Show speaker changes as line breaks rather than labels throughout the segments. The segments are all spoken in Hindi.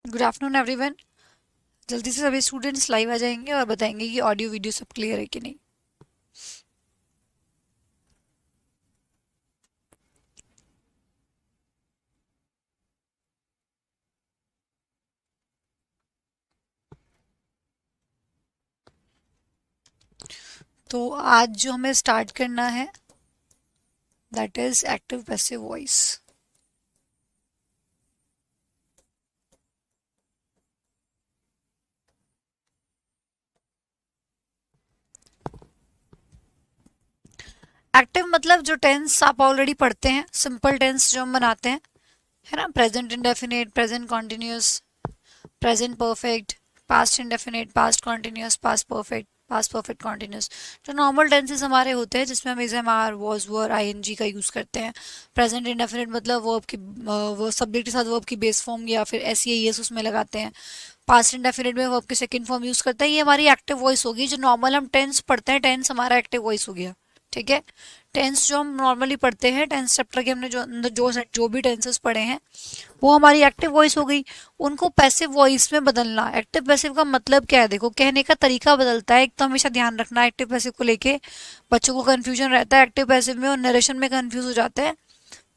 Good afternoon everyone. जल्दी से सभी स्टूडेंट्स लाइव आ जाएंगे और बताएंगे कि ऑडियो वीडियो सब क्लियर है कि नहीं। तो आज जो हमें स्टार्ट करना है that is active passive voice. Active मतलब जो टेंस आप ऑलरेडी पढ़ते हैं, सिंपल टेंस जो हम बनाते हैं, है ना। Present indefinite, present continuous, present perfect, past indefinite, past continuous, past perfect, past perfect continuous. जो नॉर्मल टेंसेस हमारे होते हैं जिसमें हम is am are, was, were, ING का यूज करते हैं। प्रेजेंट इंडेफिनिट मतलब वर्ब की वो सब्जेक्ट के साथ वर्ब की बेस फॉर्म या फिर एस या एस उसमें लगाते हैं। पास्ट इंडेफिनिट में वर्ब की सेकंड फॉर्म यूज करते हैं। ये हमारी एक्टिव वॉइस होगी। जो नॉर्मल हम टेंस पढ़ते हैं, टेंस हमारा एक्टिव वॉइस हो गया। ठीक है। टेंस जो हम नॉर्मली पढ़ते हैं, टेंस चैप्टर के हमने जो अंदर जो भी टेंसेस पढ़े हैं वो हमारी एक्टिव वॉइस हो गई। उनको पैसिव वॉइस में बदलना। एक्टिव पैसिव का मतलब क्या है, देखो कहने का तरीका बदलता है। एक तो हमेशा ध्यान रखना, एक्टिव पैसिव को लेके बच्चों को कंफ्यूजन रहता है। एक्टिव पैसिव में और नरेशन में कंफ्यूज हो जाते हैं।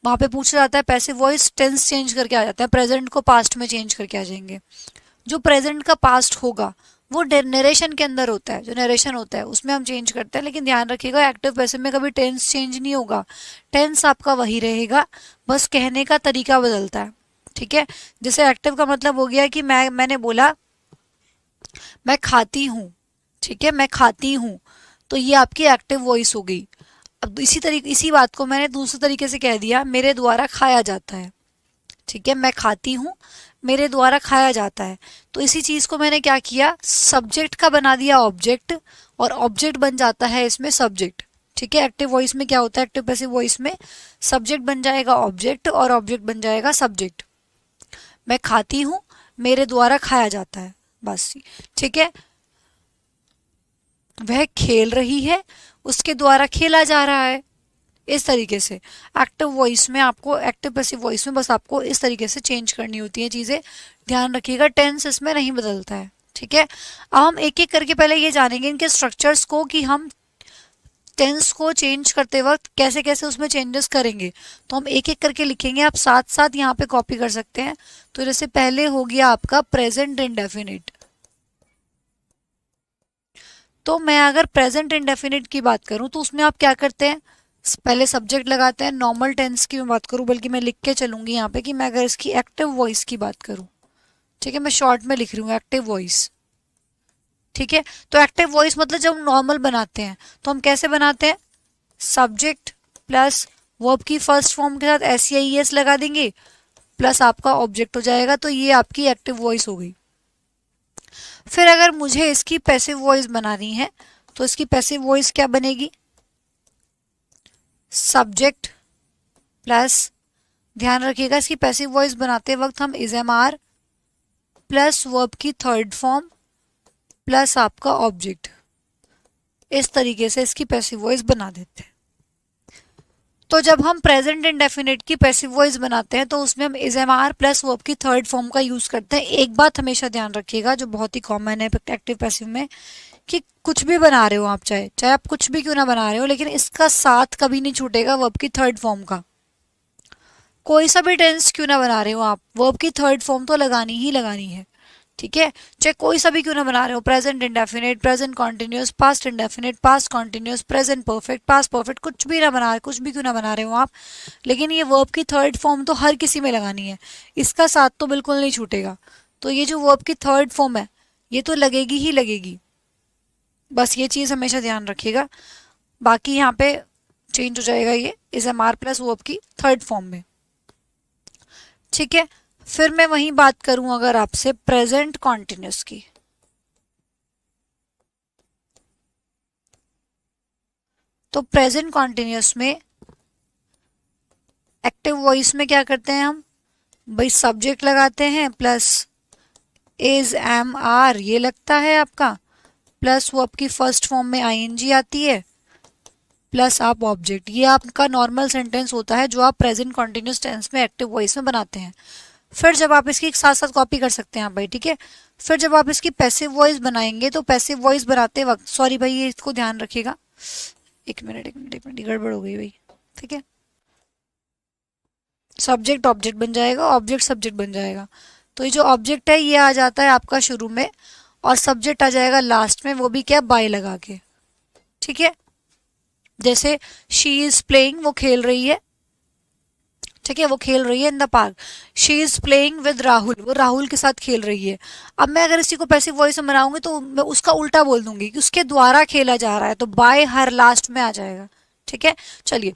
वहां पे पूछा जाता है पैसिव वॉइस, टेंस चेंज करके आ जाता है, प्रेजेंट को पास्ट में चेंज करके आ जाएंगे। जो प्रेजेंट का पास्ट होगा वो नरेशन के अंदर होता है। जो नरेशन होता है उसमें हम चेंज करते हैं, लेकिन ध्यान रखिएगा एक्टिव पैसिव में कभी टेंस चेंज नहीं होगा। टेंस आपका वही रहेगा, बस कहने का तरीका बदलता है। ठीक है। जैसे एक्टिव का मतलब हो गया कि मैंने बोला मैं खाती हूँ। ठीक है, मैं खाती हूँ, तो ये आपकी एक्टिव वॉइस हो गई। अब इसी बात को मैंने दूसरे तरीके से कह दिया, मेरे द्वारा खाया जाता है। ठीक है, मैं खाती हूँ, मेरे द्वारा खाया जाता है। तो इसी चीज को मैंने क्या किया, सब्जेक्ट का बना दिया ऑब्जेक्ट, और ऑब्जेक्ट बन जाता है इसमें सब्जेक्ट। ठीक है। एक्टिव वॉइस में क्या होता है, एक्टिव पैसिव वॉइस में सब्जेक्ट बन जाएगा ऑब्जेक्ट और ऑब्जेक्ट बन जाएगा सब्जेक्ट। मैं खाती हूँ, मेरे द्वारा खाया जाता है, बस। ठीक है। वह खेल रही है, उसके द्वारा खेला जा रहा है। इस तरीके से एक्टिव वॉइस में आपको, एक्टिव पैसिव वॉइस में बस आपको इस तरीके से चेंज करनी होती है चीजें। ध्यान रखिएगा, टेंस इसमें नहीं बदलता है। ठीक है। अब हम एक एक करके पहले ये जानेंगे इनके स्ट्रक्चर्स को, कि हम टेंस को चेंज करते वक्त कैसे कैसे उसमें चेंजेस करेंगे। तो हम एक एक करके लिखेंगे, आप साथ साथ यहाँ पे कॉपी कर सकते हैं। तो जैसे पहले हो गया आपका प्रेजेंट इंडेफिनिट। तो मैं अगर प्रेजेंट इंडेफिनिट की बात करूं तो उसमें आप क्या करते हैं, पहले सब्जेक्ट लगाते हैं। नॉर्मल टेंस की मैं बात करूं, बल्कि मैं लिख के चलूंगी यहाँ पे कि मैं अगर इसकी एक्टिव वॉइस की बात करूं, ठीक है, मैं शॉर्ट में लिख रही हूँ एक्टिव वॉइस। ठीक है। तो एक्टिव वॉइस मतलब जब हम नॉर्मल बनाते हैं तो हम कैसे बनाते हैं, सब्जेक्ट प्लस वर्ब की फर्स्ट फॉर्म के साथ एस या एस लगा देंगे, प्लस आपका ऑब्जेक्ट हो जाएगा। तो ये आपकी एक्टिव वॉइस हो गई। फिर अगर मुझे इसकी पैसिव वॉइस बनानी है तो इसकी पैसिव वॉइस क्या बनेगी, सब्जेक्ट प्लस, ध्यान रखिएगा इसकी पैसिव वॉइस बनाते वक्त हम is am are plus verb की थर्ड फॉर्म प्लस आपका ऑब्जेक्ट, इस तरीके से इसकी पैसिव वॉइस बना देते हैं। तो जब हम प्रेजेंट इंडेफिनिट की पैसिव वॉइस बनाते हैं तो उसमें हम is am are plus verb की थर्ड फॉर्म का यूज करते हैं। एक बात हमेशा ध्यान रखिएगा जो बहुत ही कॉमन है एक्टिव पैसिव में, कि कुछ भी बना रहे हो आप, चाहे चाहे आप कुछ भी क्यों ना बना रहे हो, लेकिन इसका साथ कभी नहीं छूटेगा वर्ब की थर्ड फॉर्म का। कोई सा भी टेंस क्यों ना बना रहे हो आप, वर्ब की थर्ड फॉर्म तो लगानी ही लगानी है। ठीक है। चाहे कोई सा भी क्यों ना बना रहे हो, present indefinite, present continuous, past indefinite, past continuous, present perfect, past perfect, कुछ भी ना बना, कुछ भी क्यों ना बना रहे हो आप, लेकिन ये वर्ब की थर्ड फॉर्म तो हर किसी में लगानी है। इसका साथ तो बिल्कुल नहीं छूटेगा। तो ये जो वर्ब की थर्ड फॉर्म है ये तो लगेगी ही लगेगी, बस ये चीज हमेशा ध्यान रखिएगा। बाकी यहाँ पे चेंज हो जाएगा, ये is am are plus verb की थर्ड फॉर्म में। ठीक है। फिर मैं वही बात करूं अगर आपसे प्रेजेंट कॉन्टिन्यूस की, तो प्रेजेंट कॉन्टिन्यूस में एक्टिव वॉइस में क्या करते हैं हम, भाई सब्जेक्ट लगाते हैं प्लस इज एम आर ये लगता है आपका, प्लस वो आपकी फर्स्ट फॉर्म में आईएनजी आती है, प्लस आप ऑब्जेक्ट। ये आपका नॉर्मल सेंटेंस होता है जो आप प्रेजेंट कॉन्टिन्यूस टेंस में एक्टिव वॉइस में बनाते हैं। फिर जब आप इसकी साथ साथ कॉपी कर सकते हैं आप भाई, ठीक है। फिर जब आप इसकी पैसिव वॉइस बनाएंगे तो पैसिव वॉइस बनाते वक्त, सॉरी भाई ये इसको ध्यान रखिएगा, एक मिनट एक मिनट एक मिनट, गड़बड़ हो गई भाई, ठीक है। सब्जेक्ट ऑब्जेक्ट बन जाएगा, ऑब्जेक्ट सब्जेक्ट बन जाएगा। तो ये जो ऑब्जेक्ट है ये आ जाता है आपका शुरू में, और सब्जेक्ट आ जाएगा लास्ट में, वो भी क्या, बाय लगा के, ठीक है। जैसे शी इज प्लेइंग, वो खेल रही है, ठीक है, वो खेल रही है in the park. She is playing with Rahul, वो राहुल के साथ खेल रही है। अब मैं अगर इसी को पैसिव वॉइस में बनाऊंगी तो मैं उसका उल्टा बोल दूंगी कि उसके द्वारा खेला जा रहा है, तो बाय हर लास्ट में आ जाएगा, ठीक है। चलिए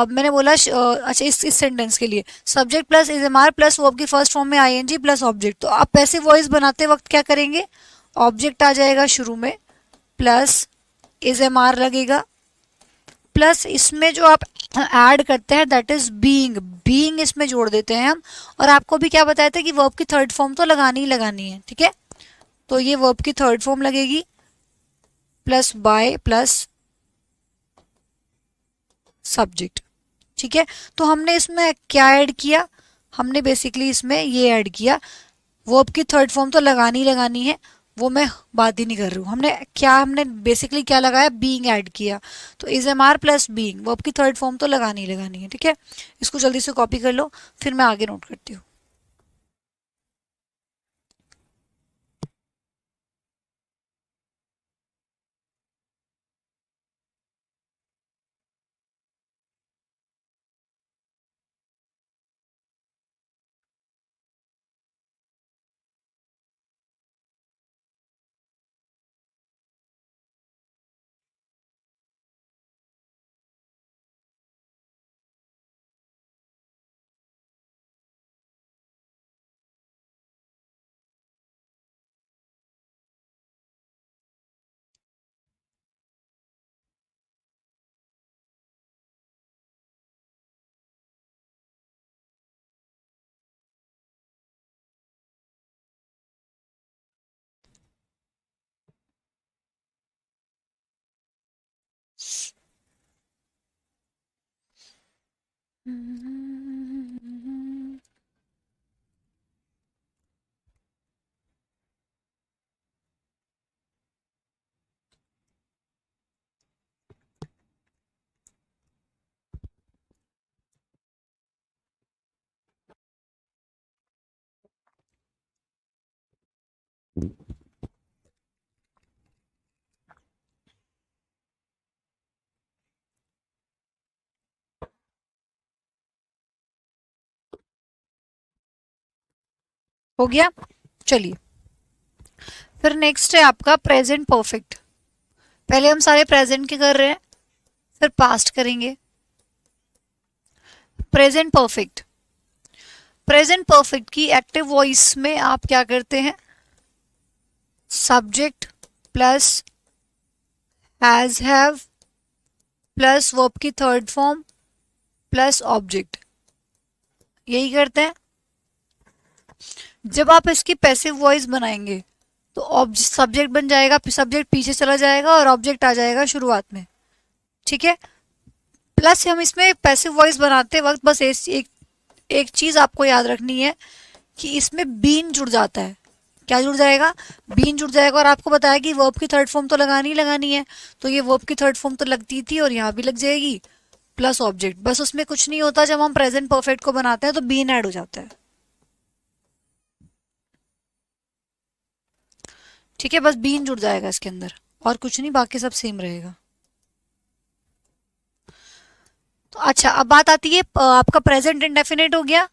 मैंने बोला अच्छा इस सेंटेंस के लिए subject plus is am are plus verb की फर्स्ट फॉर्म में आईएनजी प्लस ऑब्जेक्ट। तो आप पैसिव वॉइस बनाते वक्त क्या करेंगे, ऑब्जेक्ट आ जाएगा शुरू में, प्लस इज एम आर लगेगा, प्लस इसमें जो आप ऐड करते हैं दैट इज बीइंग, बीइंग इसमें जोड़ देते हैं हम। और आपको भी क्या बताया था कि वर्ब की थर्ड फॉर्म तो लगानी ही लगानी है, ठीक है। तो ये वर्ब की थर्ड फॉर्म लगेगी, प्लस बाय प्लस सब्जेक्ट, ठीक है। तो हमने इसमें क्या ऐड किया, हमने बेसिकली इसमें ये ऐड किया, वर्ब की थर्ड फॉर्म तो लगानी लगानी है, वो मैं बात ही नहीं कर रही हूँ। हमने बेसिकली क्या लगाया, बीइंग ऐड किया। तो is am are plus being, verb की थर्ड फॉर्म तो लगानी लगानी है, ठीक है। इसको जल्दी से कॉपी कर लो, फिर मैं आगे नोट करती हूँ। हो गया। चलिए फिर नेक्स्ट है आपका प्रेजेंट परफेक्ट। पहले हम सारे प्रेजेंट के कर रहे हैं, फिर पास्ट करेंगे। प्रेजेंट परफेक्ट, प्रेजेंट परफेक्ट की एक्टिव वॉइस में आप क्या करते हैं, subject plus has have plus verb की थर्ड फॉर्म प्लस ऑब्जेक्ट, यही करते हैं। जब आप इसकी पैसिव वॉइस बनाएंगे तो सब्जेक्ट बन जाएगा, सब्जेक्ट पीछे चला जाएगा और ऑब्जेक्ट आ जाएगा शुरुआत में, ठीक है। प्लस हम इसमें पैसिव वॉइस बनाते वक्त बस एक चीज आपको याद रखनी है कि इसमें बीन जुड़ जाता है। क्या जुड़ जाएगा, बीन जुड़ जाएगा। और आपको बताया कि वर्ब की थर्ड फॉर्म तो लगानी लगानी है, तो ये वर्ब की थर्ड फॉर्म तो लगती थी और यहाँ भी लग जाएगी, प्लस ऑब्जेक्ट। बस उसमें कुछ नहीं होता, जब हम प्रेजेंट परफेक्ट को बनाते हैं तो बीन ऐड हो जाता है, ठीक है। बस बीन जुड़ जाएगा इसके अंदर और कुछ नहीं, बाकी सब सेम रहेगा। तो अच्छा अब बात आती है आपका प्रेजेंट इंडेफिनिट हो गया,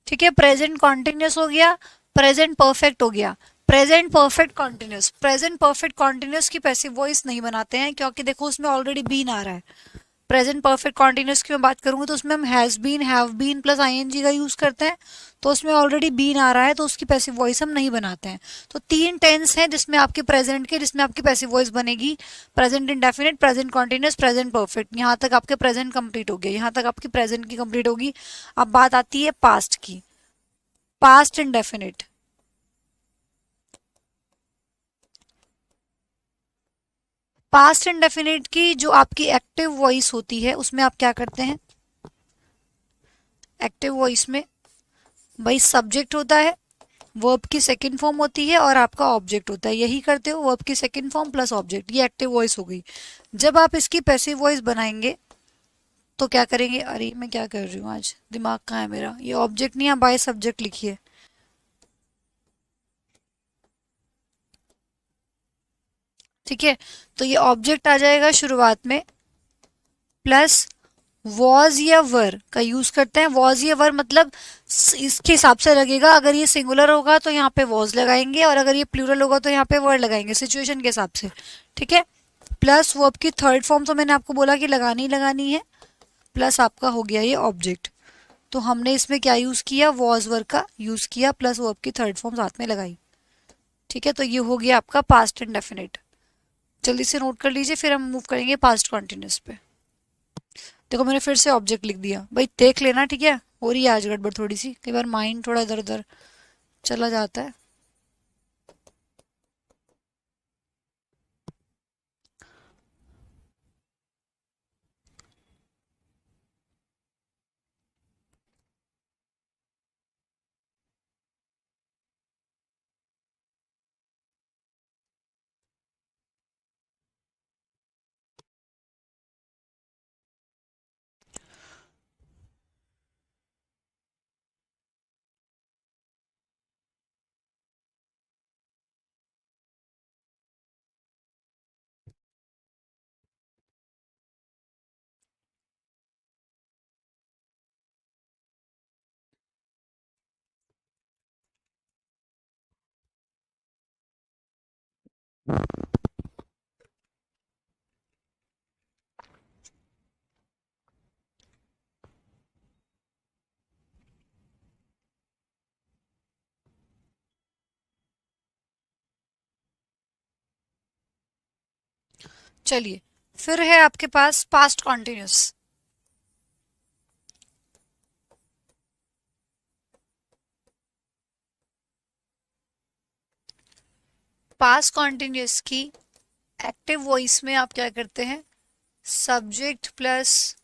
ठीक है, प्रेजेंट कॉन्टिन्यूस हो गया, प्रेजेंट परफेक्ट हो गया। Present perfect continuous, present perfect continuous की पैसिव वॉइस नहीं बनाते हैं क्योंकि देखो उसमें ऑलरेडी बीन आ रहा है। प्रेजेंट परफेक्ट कॉन्टिन्यूस की मैं बात करूंगी तो उसमें हम has been, have been plus ING का यूज करते हैं, तो उसमें ऑलरेडी बीन आ रहा है तो उसकी पैसिव वॉइस हम नहीं बनाते हैं। तो तीन टेंस हैं जिसमें आपके प्रेजेंट के, जिसमें आपकी पैसिव वॉइस बनेगी, present indefinite, present continuous, present perfect. यहाँ तक आपके प्रेजेंट कंप्लीट हो गया, यहाँ तक आपकी प्रेजेंट की कंप्लीट होगी। अब बात आती है पास्ट की, पास्ट इंडेफिनिट। पास्ट इंडेफिनिट की जो आपकी एक्टिव वॉइस होती है उसमें आप क्या करते हैं, एक्टिव वॉइस में भाई सब्जेक्ट होता है, वर्ब की सेकंड फॉर्म होती है और आपका ऑब्जेक्ट होता है, यही करते हो, वर्ब की सेकंड फॉर्म प्लस ऑब्जेक्ट, ये एक्टिव वॉइस हो गई। जब आप इसकी पैसिव वॉइस बनाएंगे तो क्या करेंगे, अरे मैं क्या कर रही हूँ आज, दिमाग कहाँ है मेरा, ये ऑब्जेक्ट नहीं है, बाय सब्जेक्ट लिखिए। ठीक है, तो ये ऑब्जेक्ट आ जाएगा शुरुआत में, प्लस वॉज या वर का यूज करते हैं। वॉज या वर मतलब इसके हिसाब से लगेगा, अगर ये सिंगुलर होगा तो यहाँ पे वॉज लगाएंगे और अगर ये प्लूरल होगा तो यहाँ पे वर लगाएंगे, सिचुएशन के हिसाब से। ठीक है, प्लस वर्ब की थर्ड फॉर्म तो मैंने आपको बोला कि लगानी ही लगानी है, प्लस आपका हो गया ये ऑब्जेक्ट। तो हमने इसमें क्या यूज किया, वॉज वर्ब का यूज किया, प्लस वर्ब की थर्ड फॉर्म साथ में लगाई। ठीक है, तो ये हो गया आपका पास्ट इंडेफिनिट। जल्दी से नोट कर लीजिए, फिर हम मूव करेंगे पास्ट कॉन्टिन्यूस पे। देखो मैंने फिर से ऑब्जेक्ट लिख दिया, भाई देख लेना, ठीक है, हो रही है आज गड़बड़ थोड़ी सी, कई बार माइंड थोड़ा इधर उधर चला जाता है। चलिए, फिर है आपके पास पास्ट कॉन्टिन्यूस। पास्ट कॉन्टिन्यूस की एक्टिव वॉइस में आप क्या करते हैं, subject plus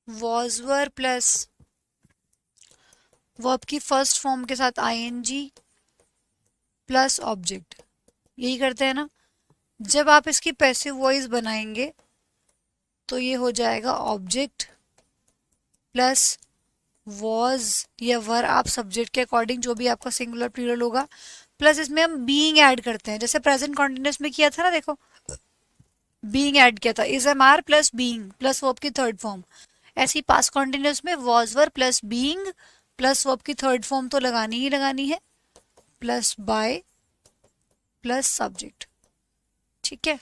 was were plus verb की फर्स्ट फॉर्म के साथ आईएनजी प्लस ऑब्जेक्ट, यही करते हैं ना। जब आप इसकी पैसिव वॉइस बनाएंगे तो ये हो जाएगा ऑब्जेक्ट प्लस वॉज या वर, आप सब्जेक्ट के अकॉर्डिंग जो भी आपका सिंगुलर प्लूरल होगा, प्लस इसमें हम बीइंग ऐड करते हैं, जैसे प्रेजेंट कॉन्टिन्यूस में किया था ना, देखो बीइंग ऐड किया था, is am are plus being plus verb की थर्ड फॉर्म। ऐसी पास्ट कॉन्टिन्यूस में was were plus being plus verb की थर्ड फॉर्म तो लगानी ही लगानी है, प्लस बाय प्लस सब्जेक्ट। ठीक है,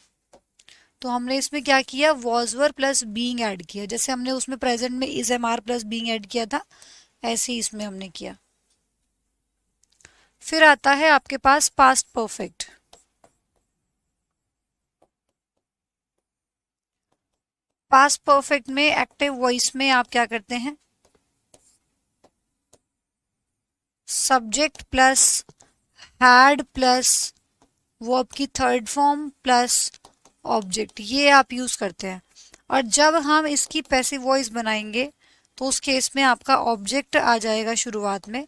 तो हमने इसमें क्या किया, was were plus being add किया, जैसे हमने उसमें प्रेजेंट में is am are plus being add किया था, ऐसे ही इसमें हमने किया। फिर आता है आपके पास पास्ट परफेक्ट। पास्ट परफेक्ट में एक्टिव वॉइस में आप क्या करते हैं, subject plus had plus verb की थर्ड फॉर्म प्लस ऑब्जेक्ट, ये आप यूज करते हैं। और जब हम इसकी पैसिव वॉइस बनाएंगे तो उस केस में आपका ऑब्जेक्ट आ जाएगा शुरुआत में,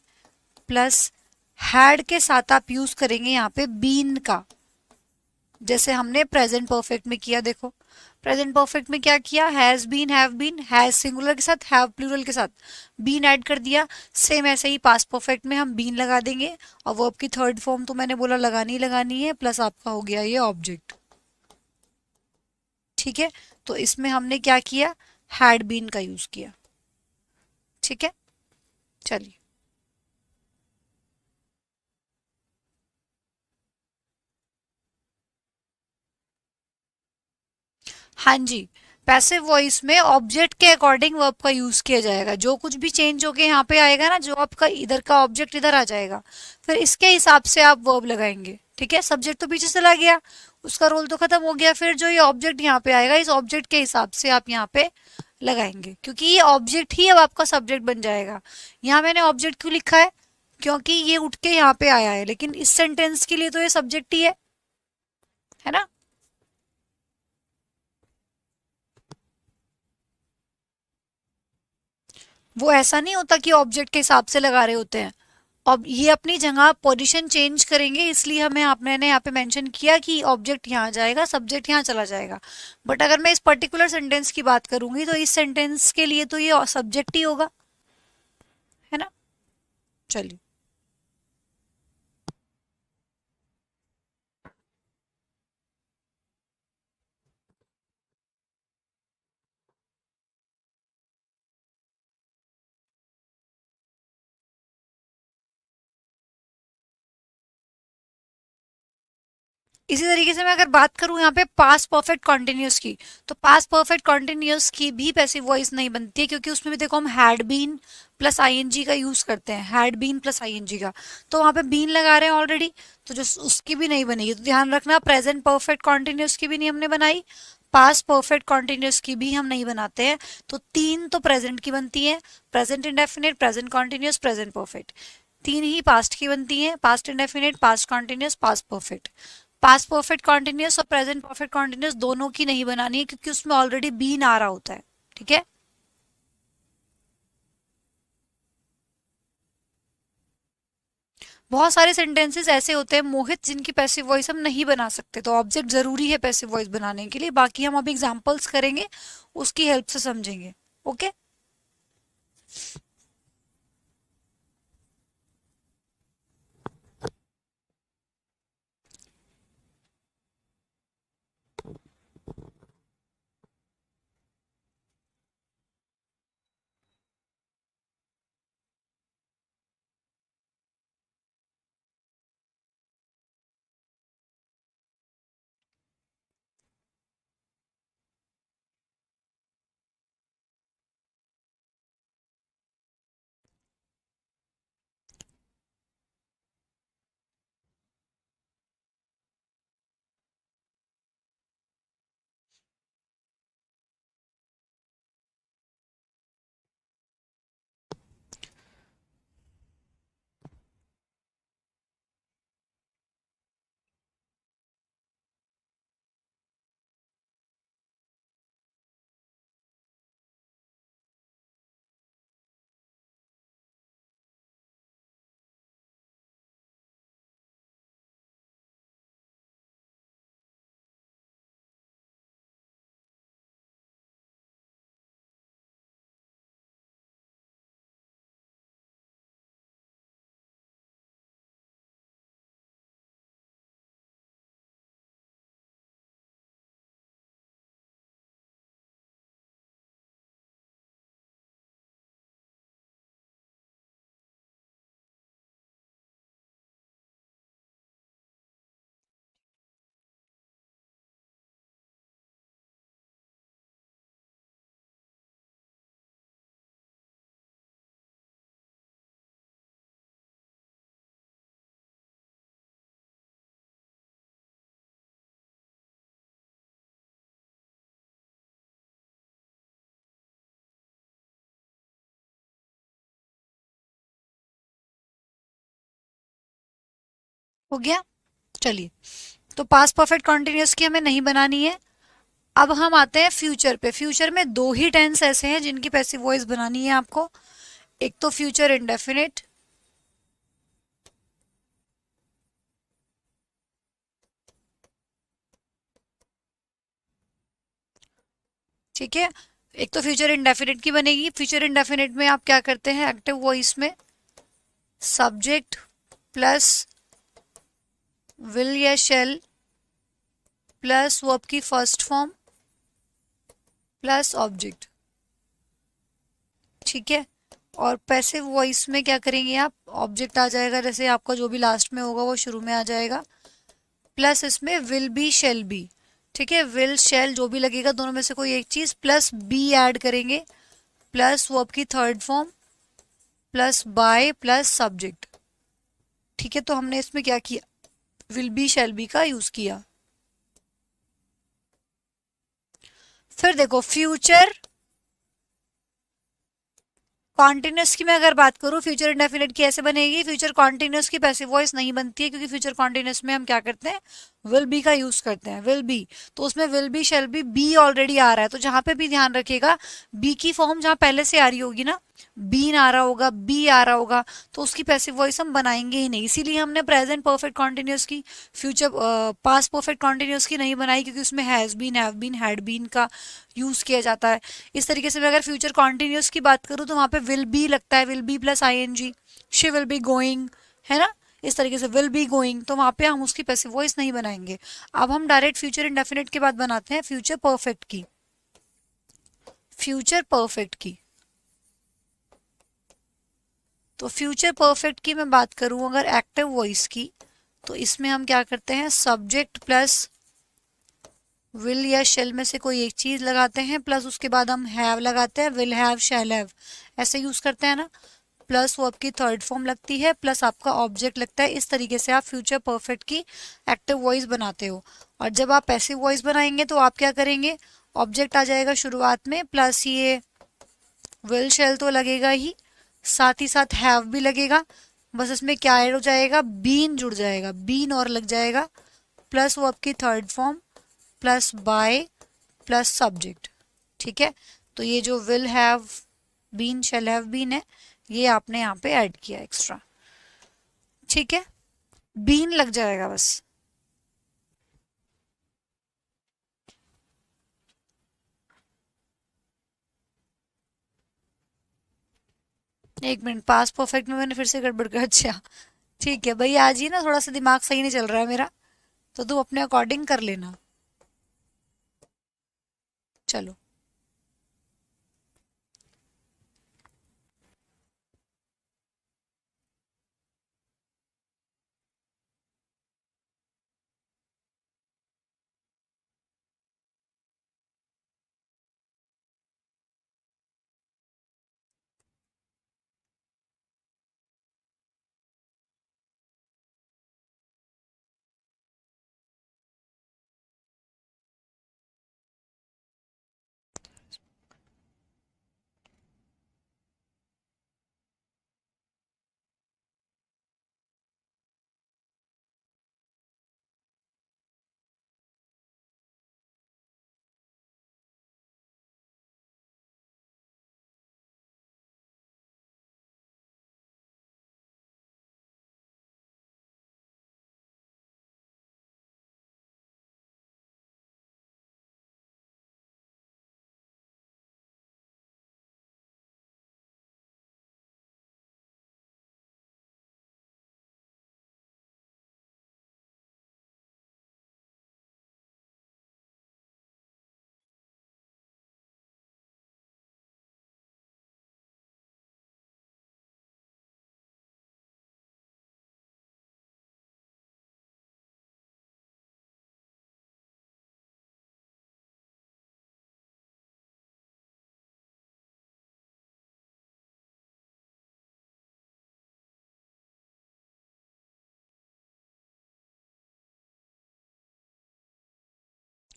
प्लस हैड के साथ आप यूज करेंगे यहाँ पे बीन का, जैसे हमने प्रेजेंट परफेक्ट में किया। देखो प्रेजेंट परफेक्ट में क्या किया, has been, have been, has singular के साथ, हैव प्लूरल के साथ, बीन ऐड कर दिया। सेम ऐसे ही पास्ट परफेक्ट में हम बीन लगा देंगे और वर्ब की थर्ड फॉर्म तो मैंने बोला लगानी लगानी है, प्लस आपका हो गया ये ऑब्जेक्ट। ठीक है, तो इसमें हमने क्या किया, हैड बीन का यूज किया। ठीक है, चलिए हाँ जी, पैसिव वॉइस में ऑब्जेक्ट के अकॉर्डिंग वर्ब का यूज किया जाएगा, जो कुछ भी चेंज होके यहाँ पे आएगा ना, जो आपका इधर का ऑब्जेक्ट इधर आ जाएगा, फिर इसके हिसाब से आप वर्ब लगाएंगे। ठीक है, सब्जेक्ट तो पीछे चला गया, उसका रोल तो खत्म हो गया, फिर जो ये ऑब्जेक्ट यहाँ पे आएगा, इस ऑब्जेक्ट के हिसाब से आप यहाँ पे लगाएंगे, क्योंकि ये ऑब्जेक्ट ही अब आपका सब्जेक्ट बन जाएगा। यहाँ मैंने ऑब्जेक्ट क्यों लिखा है, क्योंकि ये उठ के यहाँ पे आया है, लेकिन इस सेंटेंस के लिए तो ये सब्जेक्ट ही है ना। वो ऐसा नहीं होता कि ऑब्जेक्ट के हिसाब से लगा रहे होते हैं। अब ये अपनी जगह पोजीशन चेंज करेंगे, इसलिए हमें आपने ने यहाँ पे मेंशन किया कि ऑब्जेक्ट यहाँ जाएगा, सब्जेक्ट यहाँ चला जाएगा। बट अगर मैं इस पर्टिकुलर सेंटेंस की बात करूंगी तो इस सेंटेंस के लिए तो ये सब्जेक्ट ही होगा, है ना। चलिए, इसी तरीके से मैं अगर बात करूं यहाँ पे पास्ट परफेक्ट कॉन्टिन्यूस की, तो पास्ट परफेक्ट कॉन्टिन्यूस की भी पैसिव वॉइस नहीं बनती है, क्योंकि उसमें भी देखो हम हैड बीन प्लस आईएनजी का यूज करते हैं, हैड बीन प्लस आईएनजी का। तो वहां पे बीन लगा रहे हैं ऑलरेडी, तो जो उसकी भी नहीं बनेगी। तो ध्यान रखना, प्रेजेंट परफेक्ट कॉन्टिन्यूस की भी नहीं हमने बनाई, पास्ट परफेक्ट कॉन्टिन्यूस की भी हम नहीं बनाते हैं। तो तीन तो प्रेजेंट की बनती है, present indefinite, present continuous, present perfect. तीन ही पास्ट की बनती है, past indefinite, past continuous, past perfect. Past perfect continuous और प्रेजेंट परफेक्ट कॉन्टिन्यूस दोनों की नहीं बनानी है, क्योंकि उसमें ऑलरेडी बीन आ रहा होता है। ठीक है, बहुत सारे सेंटेंसेस ऐसे होते हैं मोहित जिनकी पैसिव वॉइस हम नहीं बना सकते, तो ऑब्जेक्ट जरूरी है पैसिव वॉइस बनाने के लिए। बाकी हम अभी एग्जांपल्स करेंगे, उसकी हेल्प से समझेंगे। ओके, हो गया। चलिए, तो पास्ट परफेक्ट कॉन्टिन्यूस की हमें नहीं बनानी है। अब हम आते हैं फ्यूचर पे। फ्यूचर में दो ही टेंस ऐसे हैं जिनकी पैसिव वॉइस बनानी है आपको। एक तो फ्यूचर इंडेफिनिट, ठीक है। एक तो फ्यूचर इंडेफिनिट की बनेगी। फ्यूचर इंडेफिनिट में आप क्या करते हैं, एक्टिव वॉइस में सब्जेक्ट प्लस विल या शेल प्लस वर्ब की फर्स्ट फॉर्म प्लस ऑब्जेक्ट, ठीक है। और पैसिव वॉइस में क्या करेंगे आप, ऑब्जेक्ट आ जाएगा, जैसे आपका जो भी लास्ट में होगा वो शुरू में आ जाएगा, प्लस इसमें विल बी शेल बी, ठीक है। विल शेल जो भी लगेगा दोनों में से कोई एक चीज, प्लस बी ऐड करेंगे, प्लस वर्ब की third form plus by plus subject, ठीक है। तो हमने इसमें क्या किया, विल बी शेल बी का यूज किया। फिर देखो फ्यूचर कॉन्टिन्यूस की मैं अगर बात करूं, फ्यूचर इंडेफिनिट की ऐसे बनेगी। फ्यूचर कॉन्टिन्यूस की पैसिव वॉइस नहीं बनती है, क्योंकि फ्यूचर कॉन्टिन्यूस में हम क्या करते हैं, विल बी का यूज करते हैं, विल बी। तो उसमें will be shall be, be already आ रहा है, तो जहां पे भी ध्यान रखिएगा बी की फॉर्म जहां पहले से आ रही होगी ना, बीन आ रहा होगा, बी आ रहा होगा, तो उसकी पैसिव वॉइस हम बनाएंगे ही नहीं। इसीलिए हमने प्रेजेंट परफेक्ट कॉन्टिन्यूस की, फ्यूचर पास्ट परफेक्ट कॉन्टिन्यूस की नहीं बनाई, क्योंकि उसमें has been, have been, had been का यूज किया जाता है। इस तरीके से मैं अगर फ्यूचर कॉन्टिन्यूस की बात करूँ तो वहां पे विल बी लगता है, will be plus I N G, she will be going, है ना। इस तरीके से विल बी गोइंग, तो वहां पे हम उसकी पैसिव वॉइस नहीं बनाएंगे। अब हम डायरेक्ट फ्यूचर इंडेफिनिट के बाद बनाते हैं फ्यूचर परफेक्ट की। फ्यूचर परफेक्ट की, तो फ्यूचर परफेक्ट की मैं बात करूं अगर एक्टिव वॉइस की, तो इसमें हम क्या करते हैं, सब्जेक्ट प्लस विल या शेल में से कोई एक चीज लगाते हैं, प्लस उसके बाद हम हैव लगाते हैं, विल हैव, शैल हैव, ऐसे यूज करते हैं ना। प्लस वो आपकी थर्ड फॉर्म लगती है, प्लस आपका ऑब्जेक्ट लगता है। इस तरीके से आप फ्यूचर परफेक्ट की एक्टिव वॉइस बनाते हो। और जब आप पैसिव वॉइस बनाएंगे तो आप क्या करेंगे, ऑब्जेक्ट आ जाएगा शुरुआत में, प्लस ये विल शेल तो लगेगा ही, साथ ही साथ हैव भी लगेगा। बस इसमें क्या ऐड हो जाएगा, बीन जुड़ जाएगा, बीन और लग जाएगा, प्लस वो आपकी third form, plus by, plus subject. ठीक है, तो ये जो will have been, shall have been है, ये आपने यहाँ पे ऐड किया एक्स्ट्रा। ठीक है, बीन लग जाएगा बस। एक मिनट, पास परफेक्ट में मैंने फिर से गड़बड़ कर, अच्छा ठीक है भाई, आज ही ना थोड़ा सा दिमाग सही नहीं चल रहा है मेरा, तो तुम अपने अकॉर्डिंग कर लेना। चलो,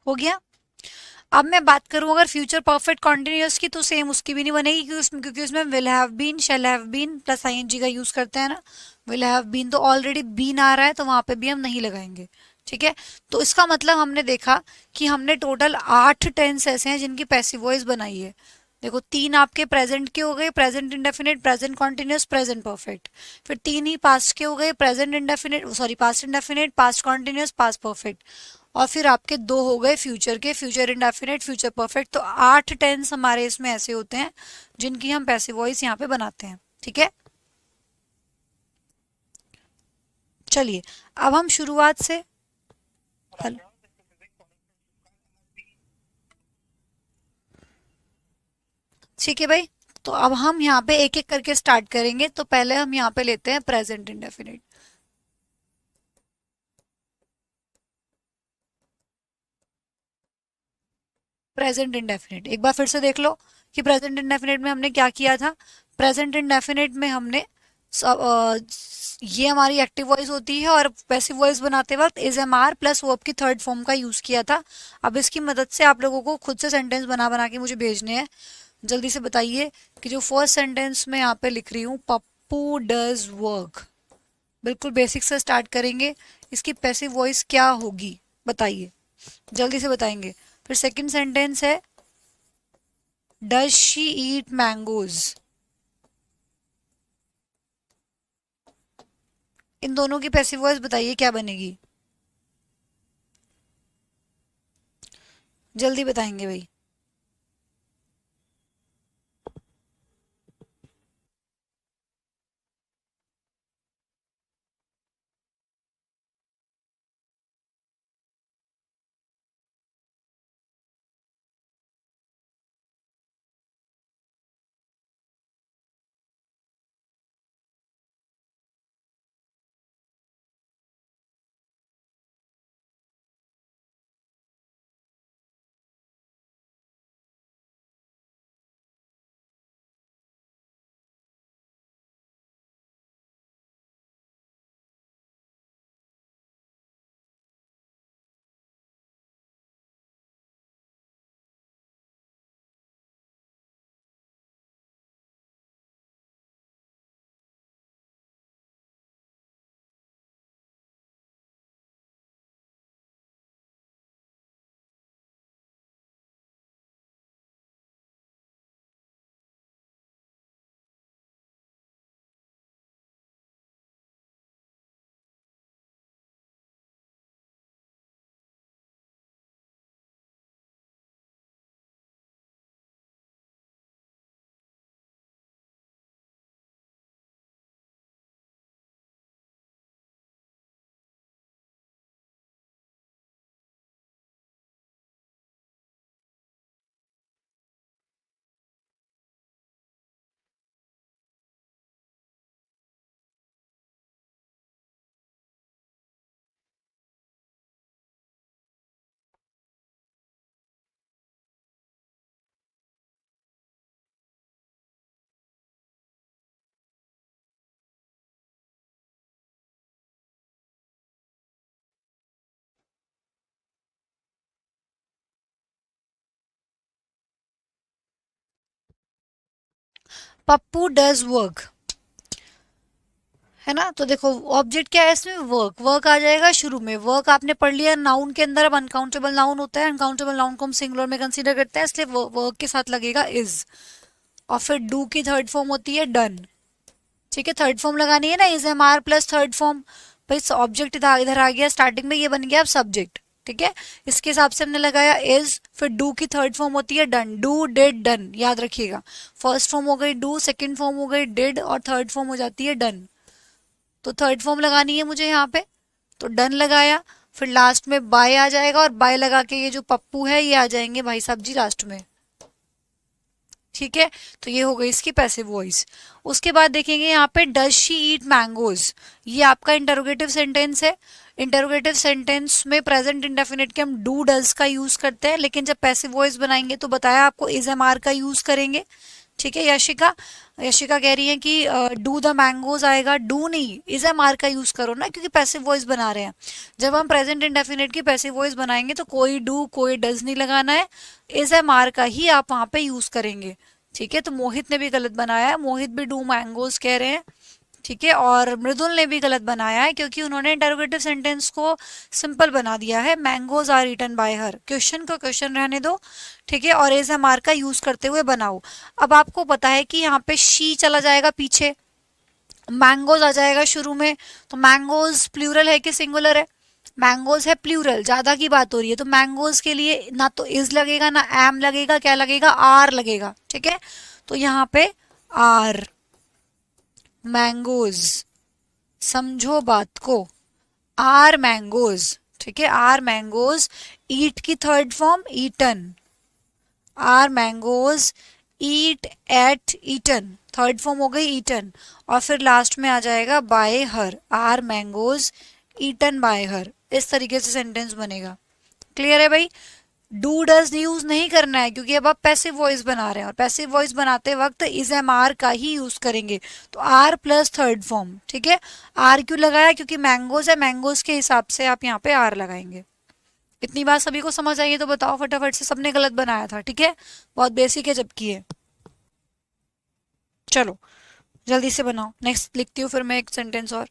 हो गया। अब मैं बात करूं अगर फ्यूचर परफेक्ट कॉन्टिन्यूअस की, तो सेम उसकी भी नहीं बनेगी, क्योंकि उसमें will have been, shall have been plus ING का यूज करते हैं ना। विल हैव बीन तो ऑलरेडी बीन आ रहा है, तो वहां पे भी हम नहीं लगाएंगे। ठीक है, तो इसका मतलब हमने देखा कि हमने टोटल 8 टेंस ऐसे हैं जिनकी पैसिव वॉइस बनाई है। देखो, 3 आपके प्रेजेंट के हो गए, present indefinite, present continuous, present perfect. फिर 3 ही पास्ट के हो गए, present indefinite, sorry past indefinite, past continuous, past perfect. और फिर आपके 2 हो गए फ्यूचर के, फ्यूचर इंडेफिनिट, फ्यूचर परफेक्ट। तो 8 टेंस हमारे इसमें ऐसे होते हैं जिनकी हम पैसिव वॉइस यहाँ पे बनाते हैं। ठीक है, चलिए अब हम शुरुआत से, हल ठीक है भाई, तो अब हम यहाँ पे एक एक करके स्टार्ट करेंगे। तो पहले हम यहाँ पे लेते हैं प्रेजेंट इंडेफिनिट। प्रेजेंट इंडेफिनिट एक बार फिर से देख लो कि प्रेजेंट इंडेफिनिट में हमने क्या किया था। प्रेजेंट इंडेफिनिट में हमने ये हमारी एक्टिव वॉइस होती है, और पैसिव वॉइस बनाते वक्त is am are plus verb की थर्ड फॉर्म का यूज किया था। अब इसकी मदद से आप लोगों को खुद से सेंटेंस बना बना के मुझे भेजने हैं। जल्दी से बताइए कि जो फर्स्ट सेंटेंस में यहाँ पे लिख रही हूँ, पप्पू डज वर्क, बिल्कुल बेसिक से स्टार्ट करेंगे। इसकी पैसिव वॉइस क्या होगी बताइए, जल्दी से बताएंगे। फिर सेकंड सेंटेंस है, डज शी ईट मैंगोज, इन दोनों की पैसिव वॉइस बताइए क्या बनेगी, जल्दी बताएंगे भाई। पप्पू डज वर्क, है ना। तो देखो ऑब्जेक्ट क्या है इसमें, वर्क, वर्क आ जाएगा शुरू में। वर्क आपने पढ़ लिया नाउन के अंदर, अब अनकाउंटेबल नाउन होता है, अनकाउंटेबल नाउन को हम सिंगुलर में कंसीडर करते हैं, इसलिए वर्क के साथ लगेगा इज। और फिर डू की थर्ड फॉर्म होती है डन, ठीक है। थर्ड फॉर्म लगानी है ना, is am are plus third form. भाई ऑब्जेक्ट इधर आ गया, स्टार्टिंग में ये बन गया अब सब्जेक्ट, ठीक है। इसके हिसाब से हमने लगाया इज, फिर डू की थर्ड फॉर्म होती है डन, डू डिड डन, याद रखिएगा। फर्स्ट फॉर्म हो गई डू, सेकंड फॉर्म हो गई डिड, और थर्ड फॉर्म हो जाती है डन। तो थर्ड फॉर्म लगानी है मुझे यहाँ पे, तो डन लगाया। फिर लास्ट में बाय आ जाएगा, और बाय लगा के ये जो पप्पू है ये आ जाएंगे भाई साहब जी लास्ट में, ठीक है। तो ये हो गई इसकी पैसिव वॉइस। उसके बाद देखेंगे यहाँ पे डज शी ईट मैंगोज, ये आपका इंटरोगेटिव सेंटेंस है। इंटरोगेटिव सेंटेंस में प्रेजेंट इंडेफिनिट के हम डू डज का यूज करते हैं, लेकिन जब पैसिव वॉइस बनाएंगे तो बताया आपको इज एम आर का यूज करेंगे, ठीक है। यशिका, यशिका कह रही है कि डू द मैंगोज आएगा, डू नहीं इज एम आर का यूज करो ना, क्योंकि पैसिव वॉइस बना रहे हैं। जब हम प्रेजेंट इंडेफिनिट की पैसिव वॉइस बनाएंगे तो कोई डू कोई डज नहीं लगाना है, इज एम आर का ही आप वहां पे यूज करेंगे, ठीक है। तो मोहित ने भी गलत बनाया है, मोहित भी डू मैंगोज कह रहे हैं, ठीक है। और मृदुल ने भी गलत बनाया है, क्योंकि उन्होंने इंटरोगेटिव सेंटेंस को सिंपल बना दिया है, mangoes are eaten by her. Question को क्वेश्चन रहने दो, ठीक है, और एज एम आर का यूज करते हुए बनाओ। अब आपको पता है कि यहाँ पे शी चला जाएगा पीछे, मैंगोज आ जाएगा शुरू में। तो मैंगोज प्लूरल है कि सिंगुलर है, मैंगोज है प्लूरल, ज्यादा की बात हो रही है, तो मैंगोज के लिए ना तो इज लगेगा ना एम लगेगा, क्या लगेगा, आर लगेगा, ठीक है। तो यहाँ पे आर मैंगोज, समझो बात को, आर मैंगोज, ठीक है, आर मैंगोज। ईट की third form eaten, are mangoes eat ate eaten, third form हो गई ईटन। और फिर लास्ट में आ जाएगा by her, are mangoes eaten by her. इस तरीके से सेंटेंस बनेगा। क्लियर है भाई। डू डज यूज नहीं करना है, क्योंकि अब आप पैसिव वॉइस बना रहे हैं, और पैसिव वॉइस बनाते वक्त इज एम आर का ही यूज करेंगे। तो आर प्लस थर्ड फॉर्म, ठीक है। आर क्यों लगाया, क्योंकि मैंगोज है, मैंगोज के हिसाब से आप यहाँ पे आर लगाएंगे। इतनी बात सभी को समझ आई है तो बताओ फटाफट से, सबने गलत बनाया था, ठीक है। बहुत बेसिक है जबकि है। चलो जल्दी से बनाओ, नेक्स्ट लिखती हूँ फिर मैं एक सेंटेंस और।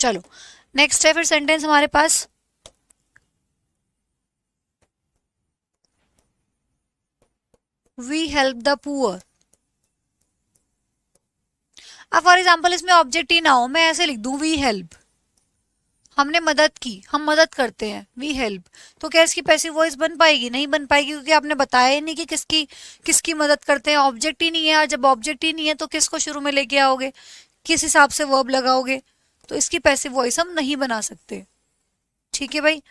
चलो नेक्स्ट है फिर सेंटेंस हमारे पास, वी हेल्प द पुअर। अब फॉर एग्जाम्पल इसमें ऑब्जेक्ट ही ना हो, मैं ऐसे लिख दूं वी हेल्प, हमने मदद की, हम मदद करते हैं, वी हेल्प, तो क्या इसकी पैसिव वॉइस बन पाएगी? नहीं बन पाएगी, क्योंकि आपने बताया ही नहीं कि किसकी किसकी मदद करते हैं, ऑब्जेक्ट ही नहीं है। और जब ऑब्जेक्ट ही नहीं है तो किसको शुरू में लेके आओगे, किस हिसाब से वर्ब लगाओगे? तो इसकी पैसिव वॉइस हम नहीं बना सकते। ठीक है भाई,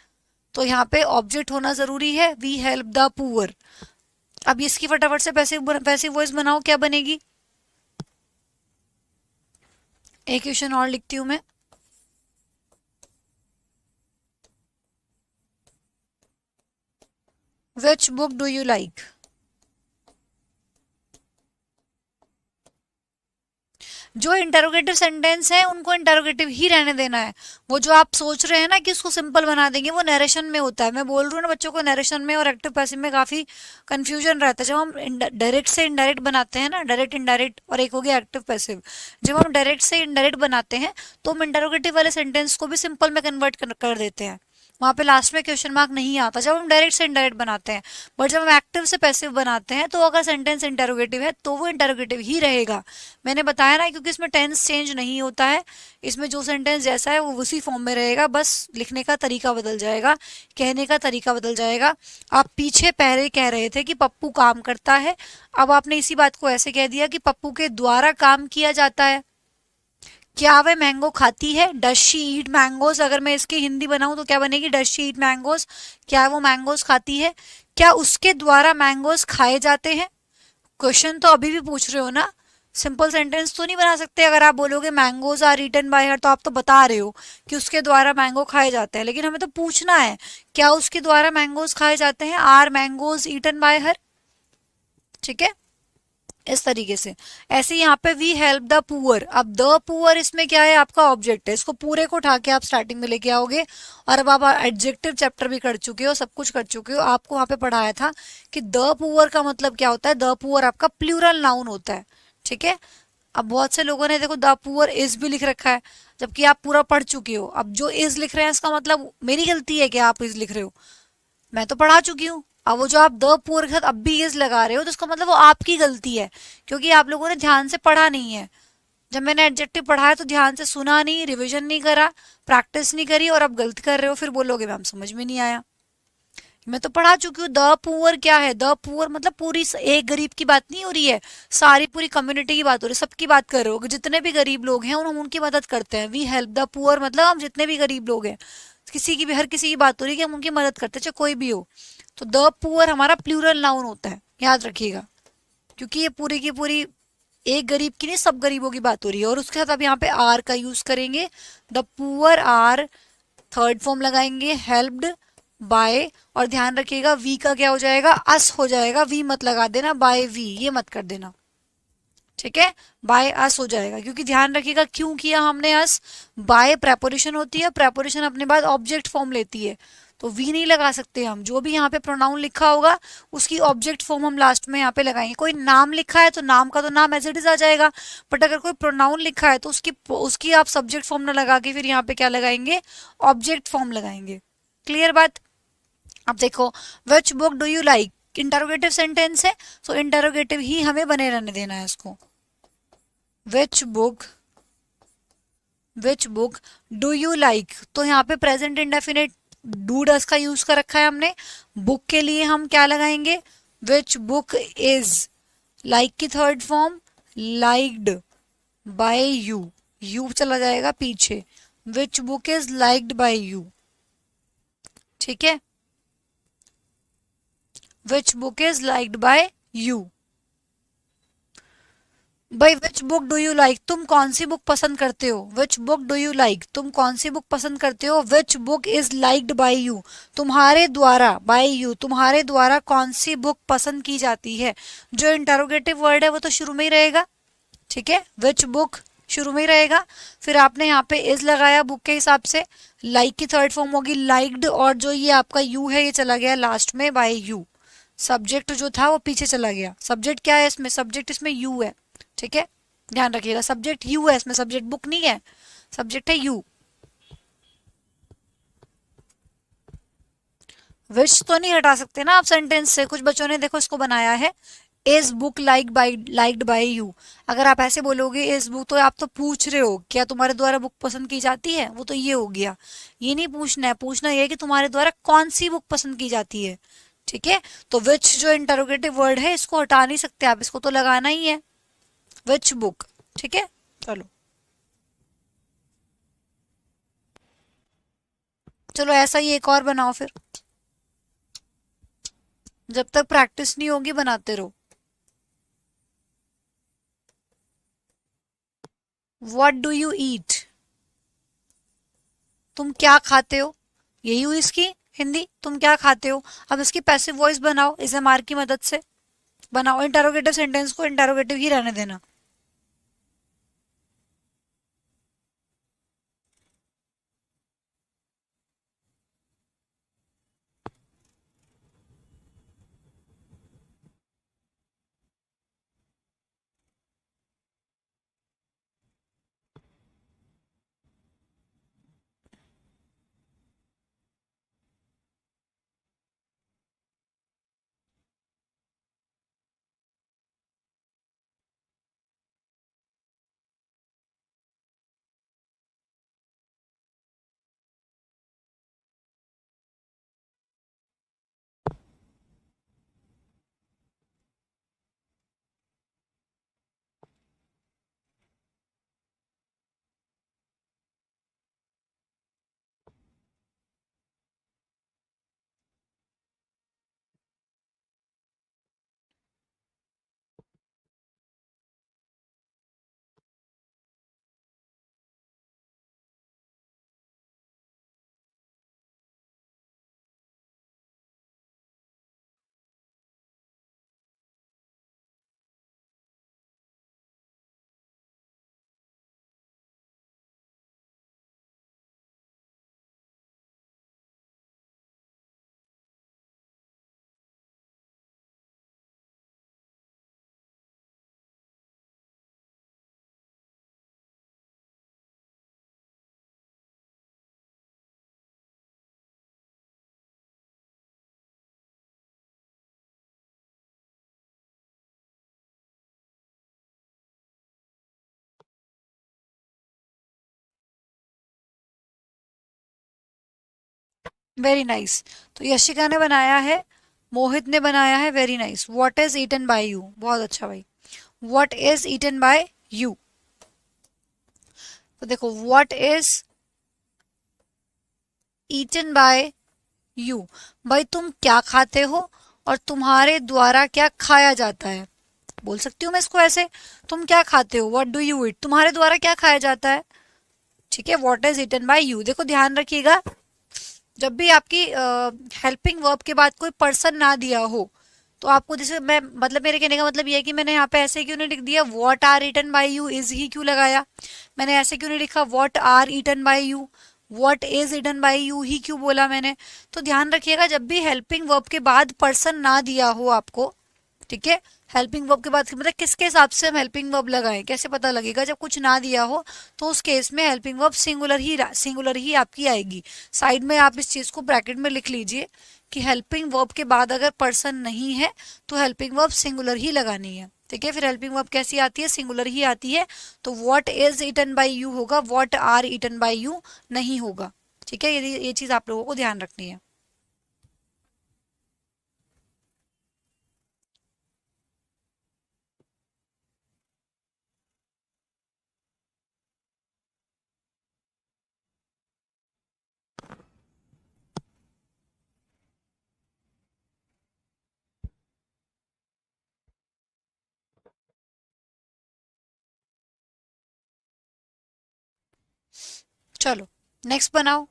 तो यहाँ पे ऑब्जेक्ट होना जरूरी है, वी हेल्प द पुअर। अब इसकी फटाफट से पैसिव वॉइस बनाओ, क्या बनेगी? एक क्वेश्चन और लिखती हूं मैं। विच बुक डू यू लाइक? जो इंटरोगेटिव सेंटेंस है उनको इंटरोगेटिव ही रहने देना है। वो जो आप सोच रहे हैं ना कि उसको सिंपल बना देंगे, वो नरेशन में होता है। मैं बोल रही हूँ ना बच्चों को, नरेशन में और एक्टिव पैसिव में काफी कंफ्यूजन रहता है। जब हम डायरेक्ट से इनडायरेक्ट बनाते हैं ना, डायरेक्ट इनडायरेक्ट, और एक हो गया एक्टिव पैसिव। जब हम डायरेक्ट से इनडायरेक्ट बनाते हैं तो हम इंटरोगेटिव वाले सेंटेंस को भी सिंपल में कन्वर्ट कर देते हैं, वहां पे लास्ट में क्वेश्चन मार्क नहीं आता जब हम डायरेक्ट से इनडायरेक्ट बनाते हैं। बट जब हम एक्टिव से पैसिव बनाते हैं तो अगर सेंटेंस इंटरोगेटिव है तो वो इंटरोगेटिव ही रहेगा। मैंने बताया ना, क्योंकि इसमें टेंस चेंज नहीं होता है, इसमें जो सेंटेंस जैसा है वो उसी फॉर्म में रहेगा, बस लिखने का तरीका बदल जाएगा, कहने का तरीका बदल जाएगा। आप पीछे पहले कह रहे थे कि पप्पू काम करता है, अब आपने इसी बात को ऐसे कह दिया कि पप्पू के द्वारा काम किया जाता है। क्या वह मैंगो खाती है? Does she eat mangoes? अगर मैं इसकी हिंदी बनाऊं तो क्या बनेगी? Does she eat mangoes? क्या वो मैंगोज खाती है? क्या उसके द्वारा मैंगोज खाए जाते हैं? क्वेश्चन तो अभी भी पूछ रहे हो ना, सिंपल सेंटेंस तो नहीं बना सकते। अगर आप बोलोगे mangoes are eaten by her, तो आप तो बता रहे हो कि उसके द्वारा मैंगो खाए जाते हैं, लेकिन हमें तो पूछना है क्या उसके द्वारा मैंगोज खाए जाते हैं? Are mangoes eaten by her? ठीक है, इस तरीके से। ऐसे यहाँ पे वी हेल्प द पुअर, अब द पुअर इसमें क्या है? आपका ऑब्जेक्ट है, इसको पूरे को उठा के आप स्टार्टिंग में लेके आओगे। और अब आप एडजेक्टिव चैप्टर भी कर चुके हो, सब कुछ कर चुके हो। आपको वहां पे पढ़ाया था कि द पुअर का मतलब क्या होता है। द पुअर आपका प्लूरल नाउन होता है। ठीक है, अब बहुत से लोगों ने देखो द पुअर इज भी लिख रखा है, जबकि आप पूरा पढ़ चुके हो। अब जो इज लिख रहे हैं इसका मतलब मेरी गलती है कि आप इज लिख रहे हो? मैं तो पढ़ा चुकी हूँ। अब वो जो आप द पुअर के साथ अब भी इज लगा रहे हो तो उसका मतलब वो आपकी गलती है, क्योंकि आप लोगों ने ध्यान से पढ़ा नहीं है। जब मैंने एडजेक्टिव पढ़ाया तो ध्यान से सुना नहीं, रिवीजन नहीं करा, प्रैक्टिस नहीं करी, और अब गलत कर रहे हो, फिर बोलोगे मैम समझ में नहीं आया। मैं तो पढ़ा चुकी हूँ। द पुअर क्या है? द पुअर मतलब पूरी एक गरीब की बात नहीं हो रही है, सारी पूरी कम्युनिटी की बात हो रही है, सबकी बात कर रहे हो। जितने भी गरीब लोग हैं हम उनकी मदद करते हैं। वी हेल्प द पुअर मतलब हम जितने भी गरीब लोग हैं, किसी की भी, हर किसी की बात हो रही है कि हम उनकी मदद करते हैं, चाहे कोई भी हो। तो द पुअर हमारा प्लूरल नाउन होता है, याद रखिएगा, क्योंकि ये पूरी की पूरी एक गरीब की नहीं, सब गरीबों की बात हो रही है। और उसके साथ अब यहाँ पे आर का यूज करेंगे, the poor are, third form लगाएंगे हेल्प्ड बाय, और ध्यान रखिएगा वी का क्या हो जाएगा? अस हो जाएगा। वी मत लगा देना, बाय वी ये मत कर देना। ठीक है, बाय अस हो जाएगा, क्योंकि ध्यान रखिएगा क्यों किया हमने अस। बाय प्रेपोजिशन होती है, प्रेपोजिशन अपने बाद ऑब्जेक्ट फॉर्म लेती है, तो वी नहीं लगा सकते हम। जो भी यहाँ पे प्रोनाउन लिखा होगा उसकी ऑब्जेक्ट फॉर्म हम लास्ट में यहाँ पे लगाएंगे। कोई नाम लिखा है तो नाम का तो नाम एज इट इज आ जाएगा, बट अगर कोई प्रोनाउन लिखा है तो उसकी आप सब्जेक्ट फॉर्म ना लगा के फिर यहाँ पे क्या लगाएंगे? ऑब्जेक्ट फॉर्म लगाएंगे। क्लियर बात? अब देखो, विच book do you like interrogative sentence है, सो इंटरोगेटिव ही हमें बने रहने देना है इसको। विच बुक डू यू लाइक, तो यहाँ पे प्रेजेंट इंडेफिनिट डू डस का यूज कर रखा है हमने। बुक के लिए हम क्या लगाएंगे? विच बुक इज, लाइक की third form liked by you, you चला जाएगा पीछे, which book is liked by you. ठीक है, which book is liked by you. भाई which book do you like, तुम कौन सी बुक पसंद करते हो? Which book do you like, तुम कौन सी बुक पसंद करते हो? Which book is liked by you, तुम्हारे द्वारा, बाय यू तुम्हारे द्वारा कौन सी बुक पसंद की जाती है। जो इंटरोगेटिव वर्ड है वो तो शुरू में ही रहेगा। ठीक है, विच बुक शुरू में ही रहेगा, फिर आपने यहाँ पे इज लगाया बुक के हिसाब से, लाइक की थर्ड फॉर्म होगी लाइक्ड, और जो ये आपका यू है ये चला गया लास्ट में बाय यू। सब्जेक्ट जो था वो पीछे चला गया। सब्जेक्ट क्या है इसमें? सब्जेक्ट इसमें यू है। ठीक है, ध्यान रखिएगा सब्जेक्ट यू है इसमें, सब्जेक्ट बुक नहीं है, सब्जेक्ट है यू। विच तो नहीं हटा सकते ना आप सेंटेंस से। कुछ बच्चों ने देखो इसको बनाया है is book liked by you. अगर आप ऐसे बोलोगे इज बुक, तो आप तो पूछ रहे हो क्या तुम्हारे द्वारा बुक पसंद की जाती है, वो तो ये हो गया। ये नहीं पूछना है, पूछना ये है कि तुम्हारे द्वारा कौन सी बुक पसंद की जाती है। ठीक है, तो विच जो इंटरोगेटिव वर्ड है इसको हटा नहीं सकते आप, इसको तो लगाना ही है, विच बुक। ठीक है, चलो चलो ऐसा ही एक और बनाओ फिर, जब तक प्रैक्टिस नहीं होगी बनाते रहो। व्हाट डू यू ईट, तुम क्या खाते हो, यही हुई इसकी हिंदी, तुम क्या खाते हो। अब इसकी पैसिव वॉइस बनाओ इस एम आर की मदद से, बनाओ। इंटरोगेटिव सेंटेंस को इंटरोगेटिव ही रहने देना। Very nice. तो यशिका ने बनाया है, मोहित ने बनाया है, very nice. What is eaten by you, बहुत अच्छा भाई। What is eaten by you, तो देखो what is eaten by you, भाई तुम क्या खाते हो और तुम्हारे द्वारा क्या खाया जाता है। बोल सकती हूँ मैं इसको ऐसे, तुम क्या खाते हो, व्हाट डू यू ईट, तुम्हारे द्वारा क्या खाया जाता है। ठीक है, what is eaten by you. देखो ध्यान रखिएगा, जब भी आपकी हेल्पिंग वर्ब के बाद कोई पर्सन ना दिया हो, तो आपको, जैसे मैं, मतलब मेरे कहने का मतलब ये है कि मैंने यहाँ पे ऐसे क्यों नहीं लिख दिया what are eaten by you, is ही क्यों लगाया। मैंने ऐसे क्यों नहीं लिखा what are eaten by you, what is eaten by you ही क्यों बोला मैंने। तो ध्यान रखिएगा, जब भी हेल्पिंग वर्ब के बाद पर्सन ना दिया हो आपको, ठीक है, हेल्पिंग वर्ब के बाद मतलब किसके हिसाब से हम हेल्पिंग वर्ब लगाएं, कैसे पता लगेगा, जब कुछ ना दिया हो तो उस केस में हेल्पिंग वर्ब सिंगुलर ही आपकी आएगी। साइड में आप इस चीज को ब्रैकेट में लिख लीजिए कि हेल्पिंग वर्ब के बाद अगर पर्सन नहीं है तो हेल्पिंग वर्ब सिंगुलर ही लगानी है। ठीक है, फिर हेल्पिंग वर्ब कैसी आती है, सिंगुलर ही आती है। तो what is eaten by you होगा, what are eaten by you नहीं होगा। ठीक है, ये चीज आप लोगों को ध्यान रखनी है। चलो नेक्स्ट बनाओ।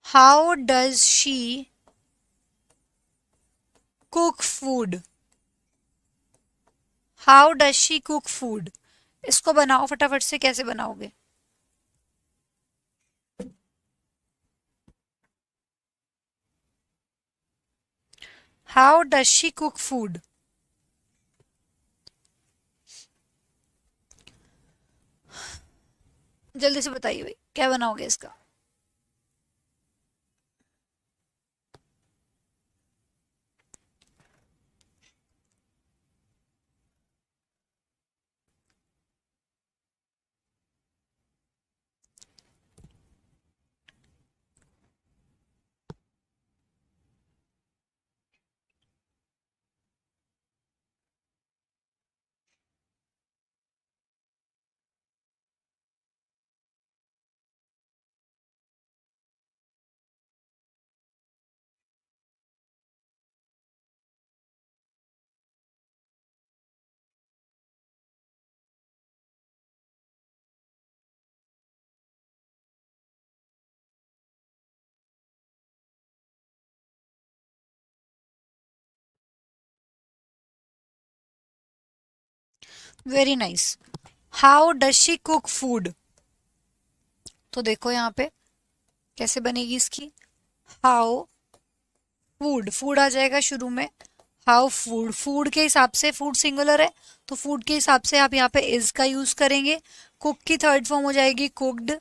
How does she cook food, how does she cook food, इसको बनाओ फटाफट से, कैसे बनाओगे। How does she cook food, जल्दी से बताइए भाई क्या बनाओगे इसका। Very nice. How does she cook food? तो देखो यहाँ पे कैसे बनेगी इसकी। हाउ फूड, फूड आ जाएगा शुरू में। हाउ फूड, फूड के हिसाब से, फूड सिंगुलर है तो फूड के हिसाब से आप यहाँ पे इज का यूज करेंगे। कुक की थर्ड फॉर्म हो जाएगी cooked.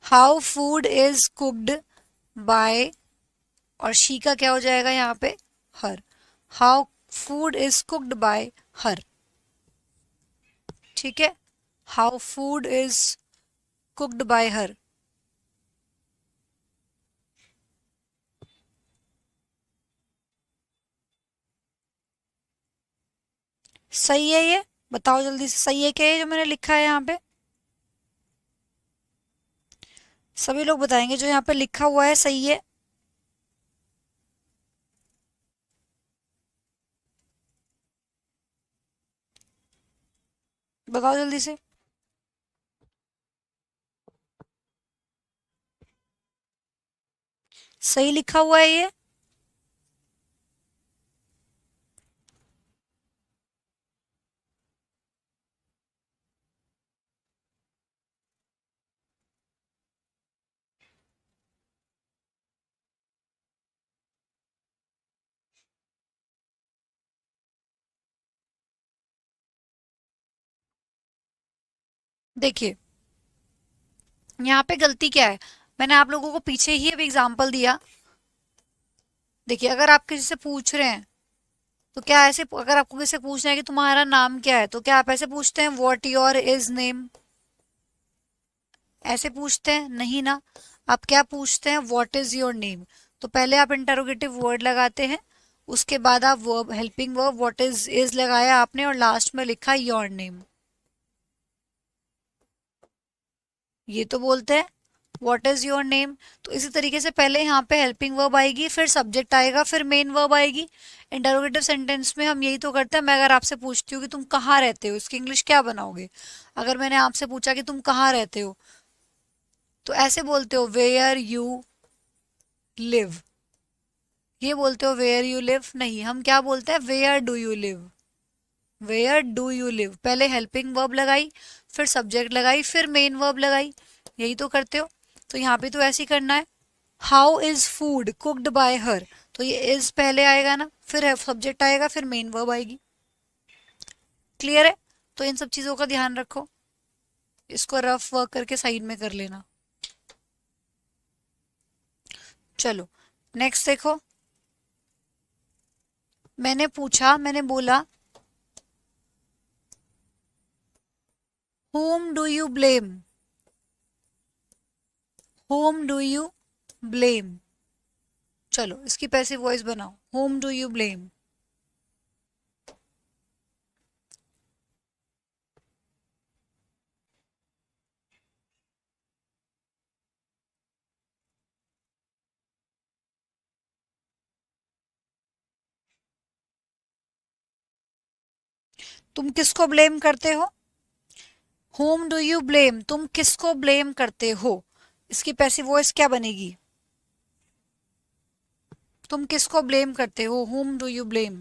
How food is cooked by, और शी का क्या हो जाएगा यहाँ पे, her. How food is cooked by her. ठीक है, how food is cooked by her. सही है ये? बताओ जल्दी से, सही है क्या ये जो मैंने लिखा है यहाँ पे? सभी लोग बताएंगे जो यहाँ पे लिखा हुआ है सही है। बताओ जल्दी से। सही लिखा हुआ है ये? देखिए यहाँ पे गलती क्या है, मैंने आप लोगों को पीछे ही अब एग्जाम्पल दिया। देखिए अगर आप किसी से पूछ रहे हैं तो क्या ऐसे, अगर आपको किसी से पूछना है कि तुम्हारा नाम क्या है, तो क्या आप ऐसे पूछते हैं व्हाट योर इज नेम? ऐसे पूछते हैं नहीं ना। आप क्या पूछते हैं, व्हाट इज योर नेम। तो पहले आप इंटरोगेटिव वर्ड लगाते हैं, उसके बाद आप verb, helping verb what is लगाया आपने, और लास्ट में लिखा योर नेम। ये तो बोलते हैं व्हाट इज योर नेम। तो इसी तरीके से पहले यहाँ पे हेल्पिंग वर्ब आएगी, फिर सब्जेक्ट आएगा, फिर मेन वर्ब आएगी। इंटरोगेटिव सेंटेंस में हम यही तो करते हैं। मैं अगर आपसे पूछती हूँ कि तुम कहाँ रहते हो, इसकी इंग्लिश क्या बनाओगे? अगर मैंने आपसे पूछा कि तुम कहाँ रहते हो, तो ऐसे बोलते हो वेयर यू लिव। ये बोलते हो वेयर यू लिव? नहीं, हम क्या बोलते हैं, where do you live. Where do you live, पहले हेल्पिंग वर्ब लगाई, फिर सब्जेक्ट लगाई, फिर मेन वर्ब लगाई। यही तो करते हो। तो यहाँ पे तो ऐसे ही करना है। How is food cooked by her, तो ये इज पहले आएगा ना, फिर सब्जेक्ट आएगा, फिर मेन वर्ब आएगी। क्लियर है? तो इन सब चीजों का ध्यान रखो। इसको रफ वर्क करके साइड में कर लेना। चलो नेक्स्ट देखो। मैंने पूछा, मैंने बोला whom do you blame? whom do you blame? चलो इसकी पैसिव वॉइस बनाओ, whom do you blame? तुम किसको ब्लेम करते हो? whom do you blame, तुम किसको ब्लेम करते हो? इसकी पैसिव वॉइस क्या बनेगी? तुम किसको ब्लेम करते हो, whom do you blame?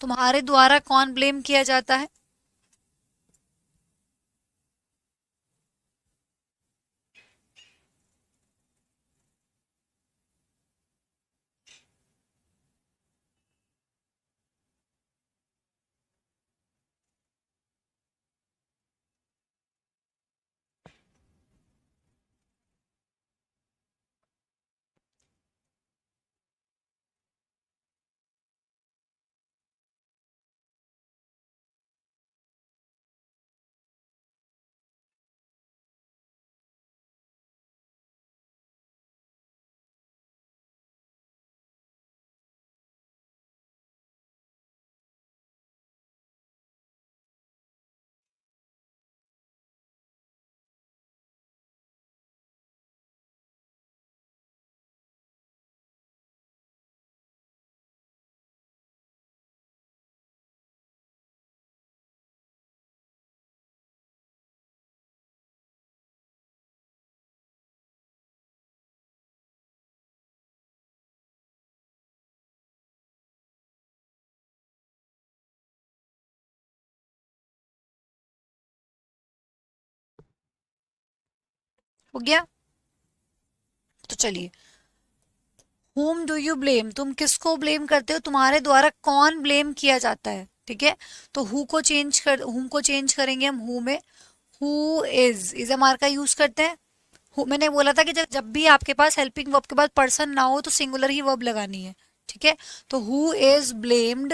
तुम्हारे द्वारा कौन ब्लेम किया जाता है? हो गया। तो चलिए, whom डू यू ब्लेम, तुम किसको ब्लेम करते हो, तुम्हारे द्वारा कौन ब्लेम किया जाता है, ठीक है। तो whom को चेंज करेंगे हम who में। who is हमारे का यूज करते हैं। मैंने बोला था कि जब भी आपके पास हेल्पिंग वर्ब के बाद पर्सन ना हो तो सिंगुलर ही वर्ब लगानी है, ठीक है। तो हु इज ब्लेम्ड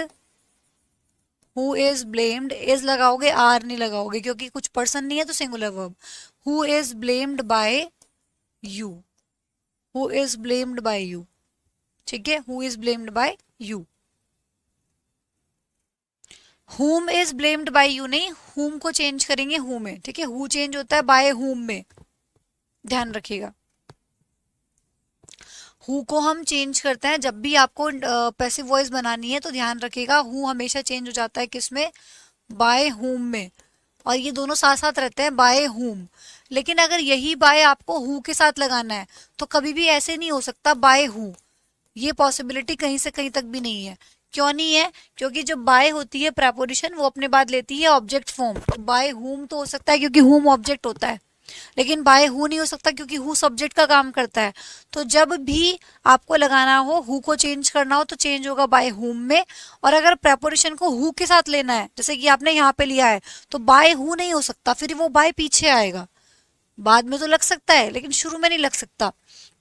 इज लगाओगे, आर नहीं लगाओगे, क्योंकि कुछ पर्सन नहीं है तो singular verb. Who is blamed by you, who is blamed by you, ठीक है। Who is blamed by you. whom is blamed by you नहीं, whom को चेंज करेंगे who में, ठीक है। who चेंज होता है बाय whom में, ध्यान रखिएगा। हु को हम चेंज करते हैं जब भी आपको पैसिव वॉइस बनानी है, तो ध्यान रखिएगा हु हमेशा चेंज हो जाता है किसमें, बाय हुम में, और ये दोनों साथ साथ रहते हैं बाय हुम। लेकिन अगर यही बाय आपको हु के साथ लगाना है तो कभी भी ऐसे नहीं हो सकता बाय हु, ये पॉसिबिलिटी कहीं से कहीं तक भी नहीं है। क्यों नहीं है, क्योंकि जो बाय होती है प्रेपोजिशन वो अपने बाद लेती है ऑब्जेक्ट फॉर्म। तो बाय हुम तो हो सकता है क्योंकि हुम ऑब्जेक्ट होता है, लेकिन बाय हु नहीं हो सकता क्योंकि हु सब्जेक्ट का काम करता है। तो जब भी आपको लगाना हो, हु को चेंज करना हो, तो चेंज होगा बाय हुम में। और अगर प्रेपोजिशन को हु के साथ लेना है, जैसे कि आपने यहाँ पे लिया है, तो बाय हु नहीं हो सकता, फिर वो बाय पीछे आएगा। बाद में तो लग सकता है लेकिन शुरू में नहीं लग सकता।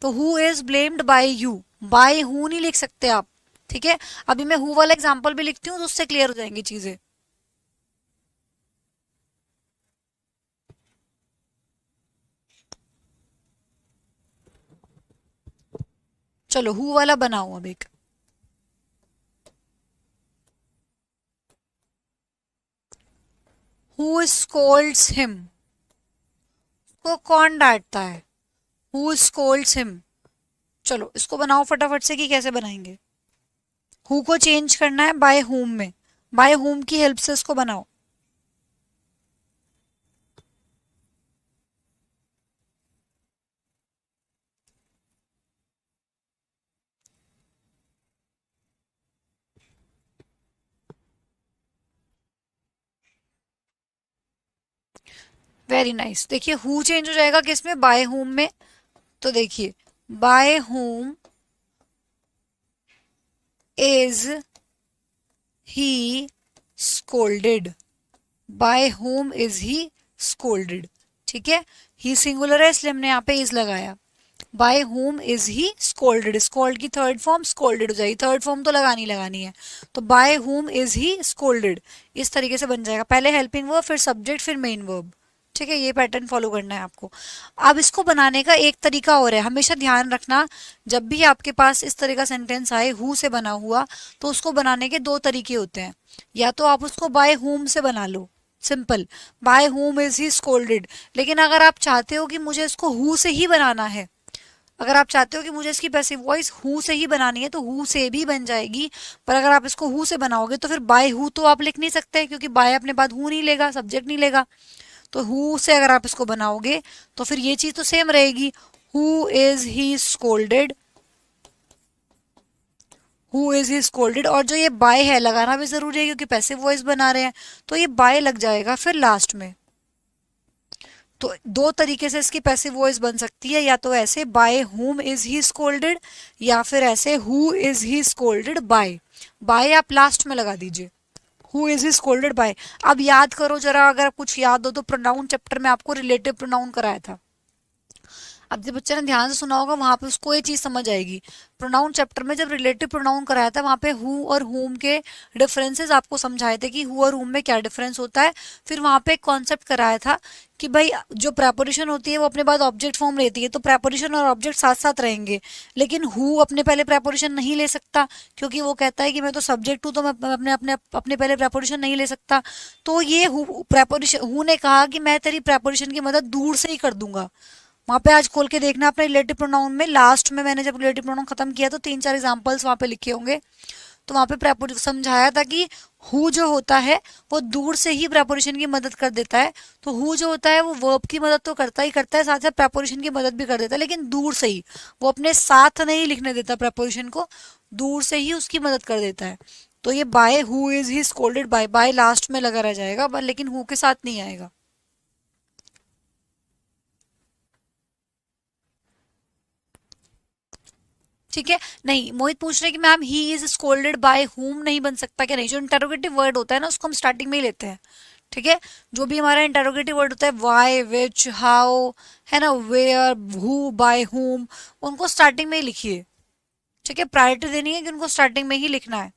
तो who is blamed by you, by who नहीं लिख सकते आप, ठीक है। अभी मैं हु वाला एग्जाम्पल भी लिखती हूँ तो उससे क्लियर हो जाएंगी चीजें। चलो हु वाला बनाओ अब एक। हु स्कोल्ड्स हिम, को कौन डांटता है, हु स्कोल्ड्स हिम। चलो इसको बनाओ फटाफट से कि कैसे बनाएंगे। हु को चेंज करना है बाय हुम में, बाय हुम की हेल्प से इसको बनाओ। Very nice. देखिए हु चेंज हो जाएगा किसमें, बाय हुम में। तो देखिए bye whom is he scolded, bye whom is he scolded, ठीक है। ही सिंगुलर है इसलिए हमने यहाँ पे इज लगाया। Bye whom is he scolded, scold की थर्ड फॉर्म स्कोल्डेड हो जाएगी, थर्ड फॉर्म तो लगानी लगानी है। तो bye whom is he scolded, इस तरीके से बन जाएगा, पहले हेल्पिंग वर्ब फिर सब्जेक्ट फिर मेन वर्ब, ठीक है। ये पैटर्न फॉलो करना है आपको। अब इसको बनाने का एक तरीका और है, हमेशा ध्यान रखना जब भी आपके पास इस तरह का सेंटेंस आए हु से बना हुआ, तो उसको बनाने के दो तरीके होते हैं। या तो आप उसको बाय हुम से बना लो, simple, by whom is he scolded. लेकिन अगर आप चाहते हो कि मुझे इसको हु से ही बनाना है, अगर आप चाहते हो कि मुझे इसकी पैसिव वॉइस हु से ही बनानी है, तो हु से भी बन जाएगी। पर अगर आप इसको हु से बनाओगे तो फिर बाय हु तो आप लिख नहीं सकते, क्योंकि बाय अपने बाद हु नहीं लेगा, सब्जेक्ट नहीं लेगा। तो हु से अगर आप इसको बनाओगे तो फिर ये चीज तो सेम रहेगी, who is he scolded, who is he scolded. और जो ये बाय है लगाना भी जरूरी है क्योंकि पैसिव वॉइस बना रहे हैं, तो ये बाय लग जाएगा फिर लास्ट में। तो दो तरीके से इसकी पैसिव वॉइस बन सकती है, या तो ऐसे bye whom is he scolded, या फिर ऐसे who is he scolded by. By आप लास्ट में लगा दीजिए, who is he scolded by. अब याद करो जरा, अगर कुछ याद हो तो प्रोनाउन चैप्टर में आपको रिलेटिव प्रोनाउन कराया था। अब जब बच्चे ने ध्यान से सुना होगा वहां पे उसको ये चीज समझ आएगी। प्रोनाउन चैप्टर में जब रिलेटिव प्रोनाउन कराया था वहां पे हु और हुम के डिफरेंसेस आपको समझाए थे कि हु और हुम में क्या डिफरेंस होता है। फिर वहां पे एक कॉन्सेप्ट कराया था कि भाई जो प्रेपोजिशन होती है वो अपने बाद ऑब्जेक्ट फॉर्म लेती है, तो प्रेपोजिशन और ऑब्जेक्ट साथ साथ रहेंगे। लेकिन हु अपने पहले प्रेपोजिशन नहीं ले सकता, क्योंकि वो कहता है कि मैं तो सब्जेक्ट हूं, तो मैं अपने अपने अपने पहले प्रेपोजिशन नहीं ले सकता। तो ये प्रेपोजिशन हु ने कहा कि मैं तेरी प्रेपोजिशन की मदद दूर से ही कर दूंगा। वहां पे आज खोल के देखना अपने रिलेटिव प्रोनाउन में, लास्ट में मैंने जब रिलेटिव प्रोनाउन खत्म किया तो 3-4 एग्जांपल्स वहां पे लिखे होंगे। तो वहां पे प्रेपोजिशन समझाया था कि हु जो होता है वो दूर से ही प्रेपोजिशन की मदद कर देता है। तो हु जो होता है वो वर्ब की मदद तो करता ही करता है, साथ साथ प्रेपोजिशन की मदद भी कर देता है, लेकिन दूर से ही, वो अपने साथ नहीं लिखने देता प्रेपोजिशन को, दूर से ही उसकी मदद कर देता है। तो ये by who is he scolded by, by last में लगा रह जाएगा, लेकिन हु के साथ नहीं आएगा। ठीक है। नहीं, मोहित पूछ रहे हैं कि ma'am he is scolded by whom नहीं बन सकता क्या? नहीं, जो इंटरोगेटिव वर्ड होता है ना उसको हम स्टार्टिंग में ही लेते हैं। ठीक है, जो भी हमारा इंटरोगेटिव वर्ड होता है, वाई, विच, हाउ, है ना, वेयर, हु, बाय हुम, उनको स्टार्टिंग में ही लिखिए। ठीक है, प्रायोरिटी देनी है कि उनको स्टार्टिंग में ही लिखना है।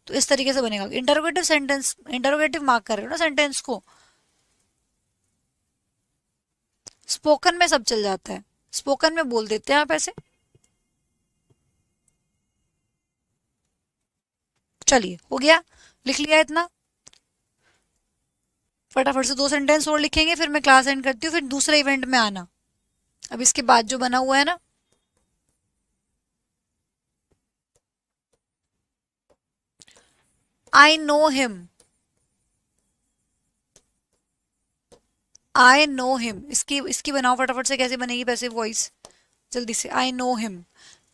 तो इस तरीके से बनेगा। इंटरोगेटिव सेंटेंस, इंटरोगेटिव मार्क कर रहे हो ना सेंटेंस को, स्पोकन में सब चल जाता है, स्पोकन में बोल देते हैं आप ऐसे। चलिए, हो गया, लिख लिया इतना। फटाफट से 2 सेंटेंस और लिखेंगे, फिर मैं क्लास एंड करती हूँ, फिर दूसरे इवेंट में आना। अब इसके बाद जो बना हुआ है ना, I know him, I know him, इसकी इसकी बनाओ फटाफट से, कैसे बनेगी पैसिव वॉइस, जल्दी से। आई नो हिम,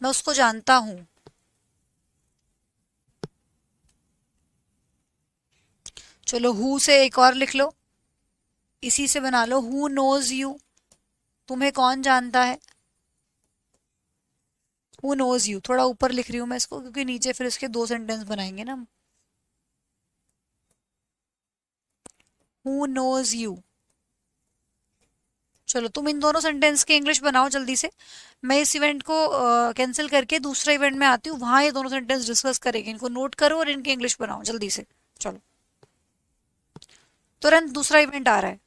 मैं उसको जानता हूं। चलो, हु से एक और लिख लो, इसी से बना लो, हु नोज यू, तुम्हें कौन जानता है। हु नोज यू, थोड़ा ऊपर लिख रही हूं मैं इसको, क्योंकि नीचे फिर इसके 2 सेंटेंस बनाएंगे ना हम। Who knows you. चलो, तुम इन दोनों सेंटेंस की इंग्लिश बनाओ जल्दी से। मैं इस इवेंट को कैंसिल करके दूसरे इवेंट में आती हूँ, वहां ये दोनों सेंटेंस डिस्कस करेंगे। इनको नोट करो और इनकी इंग्लिश बनाओ जल्दी से। चलो, तुरंत दूसरा इवेंट आ रहा है।